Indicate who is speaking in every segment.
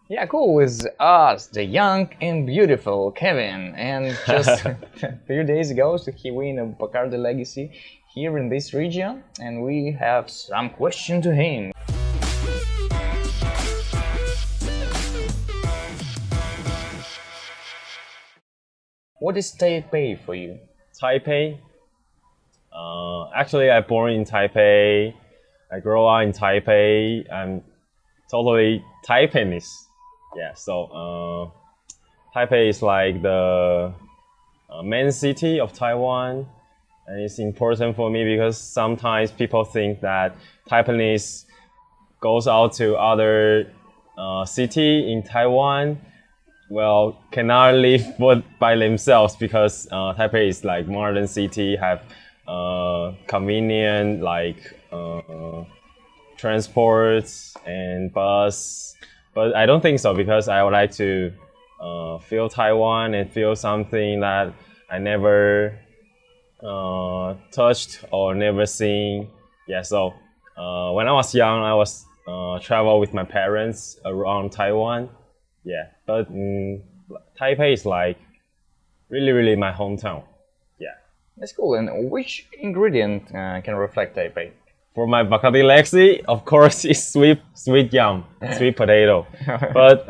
Speaker 1: Yeah, cool. It's us, the young and beautiful Kevin. And just a few days ago, so he won a Bacardi Legacy here in this region, and we have some question to him. What is Taipei for you?
Speaker 2: Taipei. Actually, I born in Taipei. I grow up in Taipei. I'm totally Taipeinese. Yeah, so Taipei is like the main city of Taiwan, and it's important for me because sometimes people think that Taipeinese goes out to other city in Taiwan. Well, cannot live by themselves because Taipei is like modern city, have convenient like transports and bus. But I don't think so because I would like to feel Taiwan and feel something that I never touched or never seen. Yeah, so when I was young, I was travel with my parents around Taiwan. Yeah, but Taipei is like really my hometown. Yeah.
Speaker 1: That's cool. And which ingredient can reflect Taipei?
Speaker 2: For my Bacardi Lexi, of course, it's sweet yam, sweet potato. But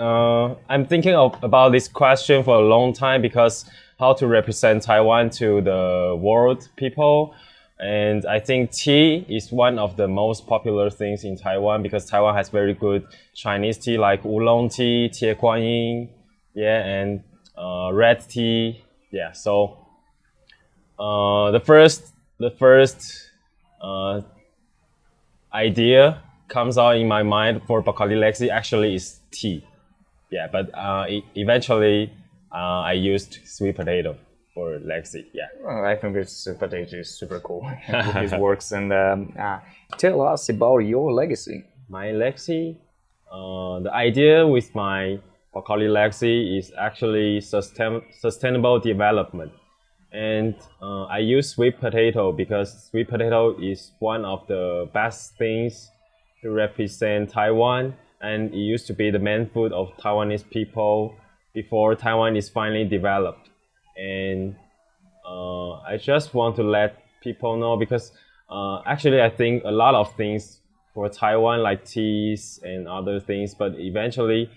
Speaker 2: I'm thinking about this question for a long time because how to represent Taiwan to the world people. And I think tea is one of the most popular things in Taiwan because Taiwan has very good Chinese tea like oolong tea, tie guan yin, yeah, and red tea. Yeah, so the first idea comes out in my mind for Bacardi Lexi actually is tea. Yeah, but eventually I used sweet potato for Lexi. Yeah.
Speaker 1: Well, I think this potato is super cool. His works. And tell us about your legacy.
Speaker 2: My Lexi, the idea with my Bacardi Lexi is actually sustainable development. And I use sweet potato because sweet potato is one of the best things to represent Taiwan. And it used to be the main food of Taiwanese people before Taiwan is finally developed. And I just want to let people know because actually I think a lot of things for Taiwan like teas and other things, but eventually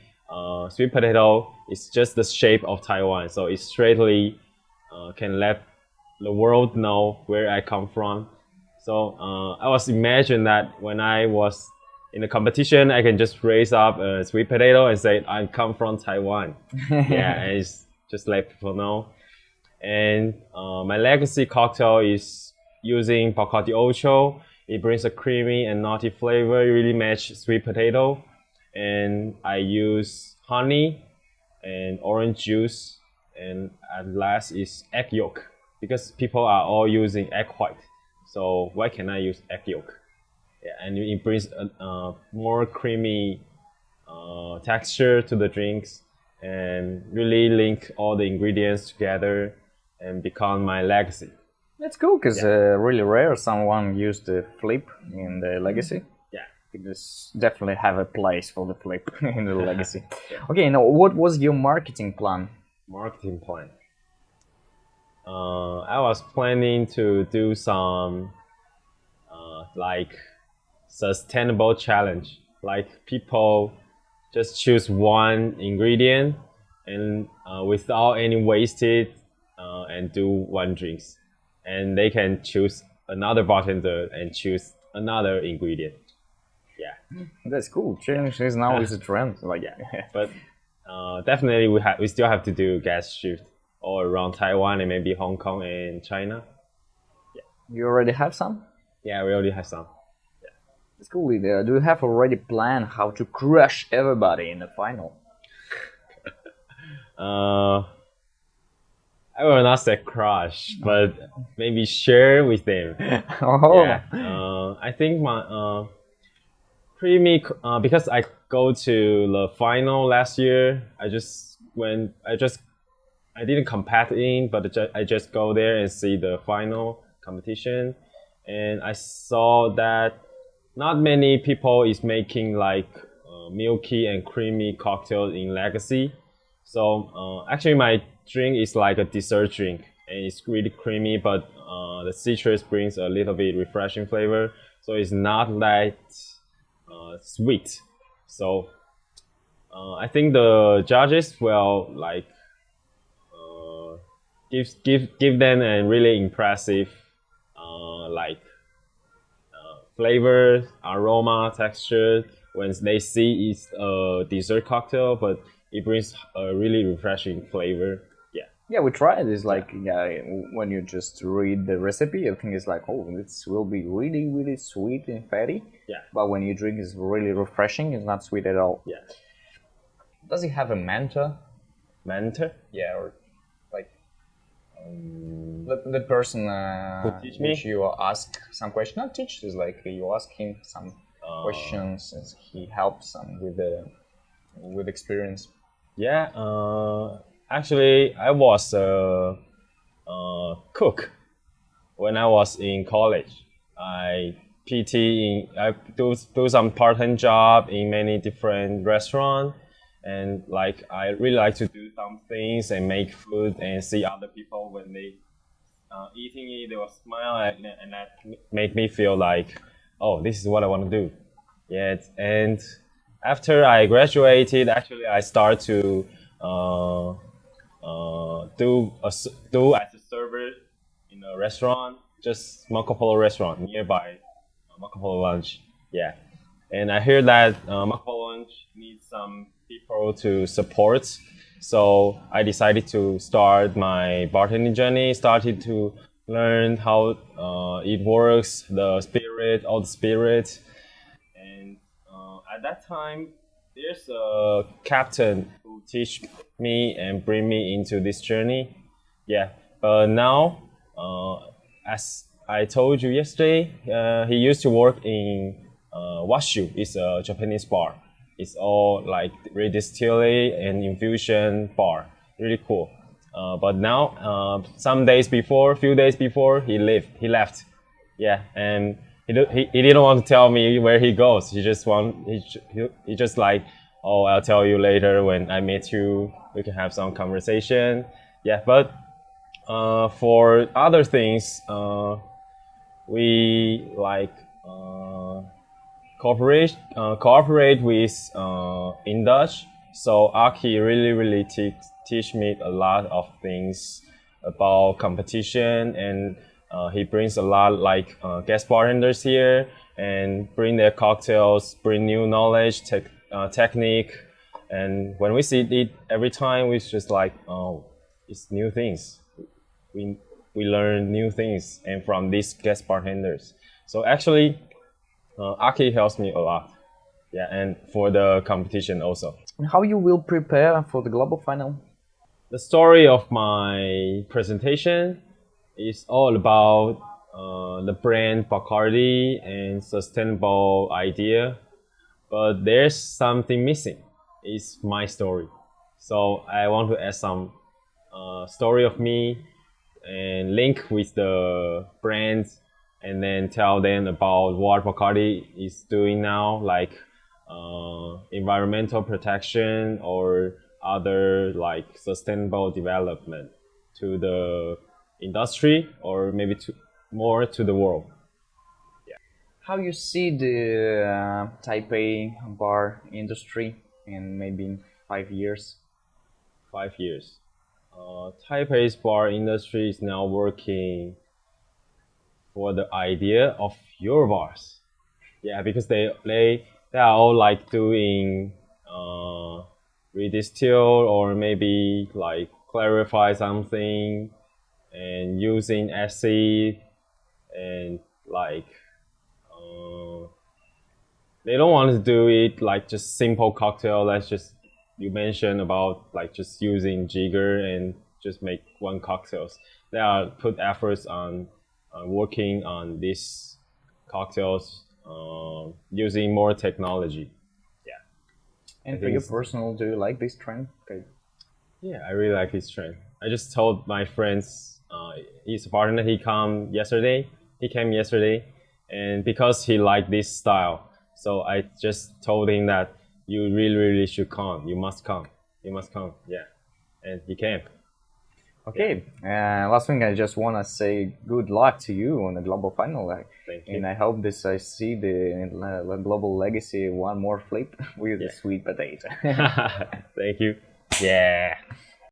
Speaker 2: sweet potato is just the shape of Taiwan, so it straightly can let the world know where I come from. So I was imagining that when I was in a competition, I can just raise up a sweet potato and say I come from Taiwan. Yeah, and it's just let people know. And my legacy cocktail is using Bacardi Ocho. It brings a creamy and nutty flavor, it really match sweet potato. And I use honey and orange juice. And at last is egg yolk because people are all using egg white. So why can I use egg yolk? Yeah, and it brings a more creamy texture to the drinks and really link all the ingredients together and become my legacy.
Speaker 1: That's cool because really rare someone used the flip in the legacy.
Speaker 2: Yeah.
Speaker 1: Because definitely have a place for the flip in the legacy. Okay, now what was your marketing plan?
Speaker 2: Marketing plan. I was planning to do some like sustainable challenge. Like people just choose one ingredient and without any wasted and do one drinks. And they can choose another bartender and choose another ingredient. Yeah.
Speaker 1: That's cool. Challenge is now is a trend. Like yeah.
Speaker 2: But definitely we still have to do guest shift all around Taiwan and maybe Hong Kong and China.
Speaker 1: Yeah. You already have some?
Speaker 2: Yeah, we already have some. Yeah.
Speaker 1: It's cool. Do you have already planned how to crush everybody in the final?
Speaker 2: I will not say crush, but maybe share with them.
Speaker 1: Oh.
Speaker 2: Yeah. I think my because I go to the final last year. I didn't compete in, but I just go there and see the final competition, and I saw that not many people is making like milky and creamy cocktail in Legacy. So actually my drink is like a dessert drink, and it's really creamy, but the citrus brings a little bit refreshing flavor, so it's not that sweet. So I think the judges will like give them a really impressive like flavor, aroma, texture when they see it's a dessert cocktail, but it brings a really refreshing flavor. Yeah.
Speaker 1: Yeah, we tried. It's like when you just read the recipe, I think it's like, oh, this will be really, really sweet and fatty.
Speaker 2: Yeah.
Speaker 1: But when you drink, it's really refreshing. It's not sweet at all.
Speaker 2: Yeah.
Speaker 1: Does it have a mentor?
Speaker 2: Mentor?
Speaker 1: Yeah, or like the person
Speaker 2: who teach me?
Speaker 1: which you ask some questions. Not teach. It's like you ask him some questions, and he helps some with experience.
Speaker 2: Yeah. Actually, I was a cook when I was in college. I do some part-time job in many different restaurants, and like I really like to do some things and make food and see other people when they eating it, they will smile, and that make me feel like, oh, this is what I want to do. Yeah, and after I graduated, actually I started to do as a server in a restaurant, just Marco Polo restaurant nearby, Marco Polo Lunch. Yeah, and I hear that Marco Polo Lunch needs some people to support, so I decided to start my bartending journey. Started to learn how it works, all the spirit, and at that time there's a captain who teach me and bring me into this journey. Yeah, but now, as I told you yesterday, he used to work in Washu. It's a Japanese bar. It's all like redistillery and infusion bar. Really cool. But now, few days before, he left. Yeah, and he didn't want to tell me where he goes. He just like, oh, I'll tell you later when I meet you. We can have some conversation. Yeah, but for other things, we like cooperate with in Dutch. So Aki really teach me a lot of things about competition, and he brings a lot like guest bartenders here and bring their cocktails, bring new knowledge, technique, and when we see it every time, we just like, oh, it's new things. We learn new things and from these guest bartenders. So actually, Aki helps me a lot. Yeah, and for the competition also.
Speaker 1: How you will prepare for the global final?
Speaker 2: The story of my presentation is all about the brand Bacardi and sustainable idea, but there's something missing. It's my story. So I want to add some story of me and link with the brand, and then tell them about what Bacardi is doing now, like environmental protection or other like sustainable development to the industry, or maybe more to the world. Yeah.
Speaker 1: How you see the Taipei bar industry in maybe in 5 years?
Speaker 2: 5 years. Taipei's bar industry is now working for the idea of your bars. Yeah, because they are all like doing redistill, or maybe like clarify something and using acid, and like they don't want to do it like just simple cocktail. Let's just, you mentioned about like just using jigger and just make one cocktails. They are put efforts on working on these cocktails using more technology. Yeah.
Speaker 1: And for you personal, do you like this trend? Okay.
Speaker 2: Yeah, I really like this trend. I just told my friends, he's a partner, he came yesterday, and because he liked this style, so I just told him that you really should come. You must come. Yeah, and you can.
Speaker 1: Okay, last thing, I just want to say good luck to you on the global final.
Speaker 2: Thank you.
Speaker 1: And I hope I see the global legacy one more flip with the sweet potato.
Speaker 2: Thank you. Yeah.